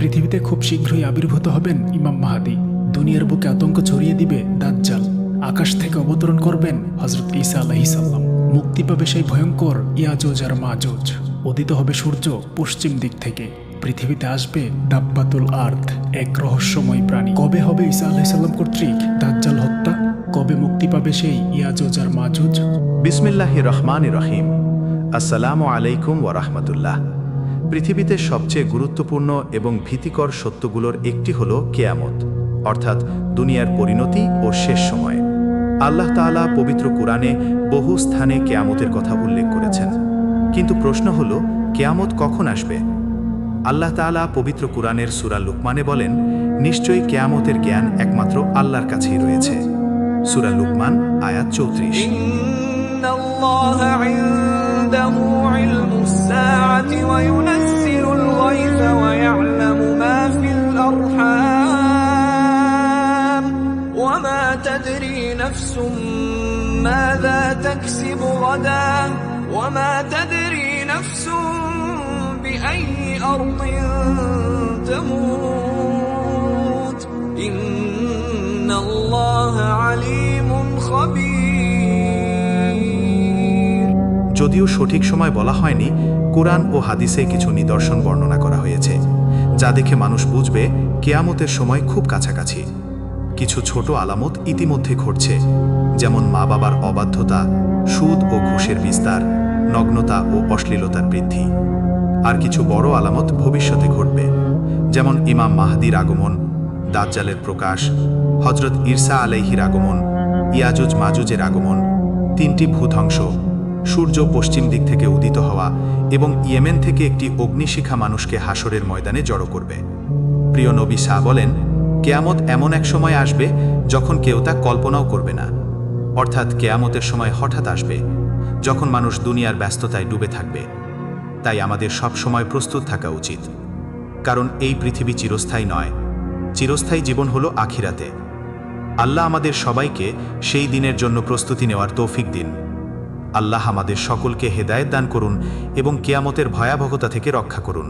পৃথিবীতে খুব শীঘ্রই আবির্ভূত হবেন ইমাম মাহদী। দুনিয়ার বুকে আতঙ্ক ছড়িয়ে দিবে দাজ্জাল। আকাশ থেকে অবতরণ করবেন হযরত ঈসা আলাইহিস সালাম। মুক্তি পাবে সেই ভয়ঙ্কর ইয়াজুজ আর মাজুজ। উদিত হবে সূর্য পশ্চিম দিক থেকে। পৃথিবীতে আসবে দাব্বাতুল আর্থ, এক রহস্যময় প্রাণী। কবে হবে ঈসা আলাইহিস সালাম কর্তৃক দাজ্জাল হত্যা? কবে মুক্তি পাবে সেই ইয়াজুজ আর মাজুজ? বিসমিল্লাহির রহমানির রহিম। আসসালামু আলাইকুম ওয়া রাহমাতুল্লাহ। পৃথিবীতে সবচেয়ে গুরুত্বপূর্ণ এবং ভীতিকর সত্যগুলোর একটি হলো কেয়ামত, অর্থাৎ দুনিয়ার পরিণতি ও শেষ সময়। আল্লাহ তাআলা পবিত্র কুরআনে বহু স্থানে কেয়ামতের কথা উল্লেখ করেছেন। কিন্তু প্রশ্ন হলো, কেয়ামত কখন আসবে? আল্লাহ তাআলা পবিত্র কুরআনের সূরা লুকমানে বলেন, নিশ্চয়ই কেয়ামতের জ্ঞান একমাত্র আল্লাহর কাছেই রয়েছে। সূরা লুকমান আয়াত 34। ইন্নাল্লাহা ইনদাহু ইলমুস সাআতি ওয়া ইউনাজ্জিলুল গায়থা ওয়া ইয়া'লামু মা ফিল আরহাম ওয়া মা তাদরি নাফসুম মাযা তাকসিবু গাদা ওয়া মা তাদরি নাফসুম বিআইয়ি আরদিন তামুত ইন্নাল্লাহা আলীমুন খাবীর। যদিও সঠিক সময় বলা হয়নি, কুরআন ও হাদিসে কিছু নিদর্শন বর্ণনা করা হয়েছে, যা দেখে মানুষ বুঝবে কেয়ামতের সময় খুব কাছাকাছি। কিছু ছোট আলামত ইতিমধ্যে ঘটছে, যেমন মা বাবার অবাধ্যতা, সুদ ও ঘুষের বিস্তার, নগ্নতা ও অশ্লীলতার বৃদ্ধি। আর কিছু বড় আলামত ভবিষ্যতে ঘটবে, যেমন ইমাম মাহদীর আগমন, দাজ্জালের প্রকাশ, হযরত ঈসা আলাইহির আগমন, ইয়াজুজ মাজুজের আগমন, 3টি ভূধ্বংস, সূর্য পশ্চিম দিক থেকে উদিত হওয়া এবং ইয়েমেন থেকে একটি অগ্নিশিখা মানুষকে হাসরের ময়দানে জড়ো করবে। প্রিয় নবী সাহ বলেন, কেয়ামত এমন এক সময় আসবে যখন কেউ তা কল্পনাও করবে না। অর্থাৎ কেয়ামতের সময় হঠাৎ আসবে, যখন মানুষ দুনিয়ার ব্যস্ততায় ডুবে থাকবে। তাই আমাদের সব সময় প্রস্তুত থাকা উচিত, কারণ এই পৃথিবী চিরস্থায়ী নয়। চিরস্থায়ী জীবন হলো আখিরাতে। আল্লাহ আমাদের সবাইকে সেই দিনের জন্য প্রস্তুতি নেওয়ার তৌফিক দিন। আল্লাহ আমাদের সকলকে হেদায়েত দান করুন এবং কিয়ামতের ভয়াবহতা থেকে রক্ষা করুন।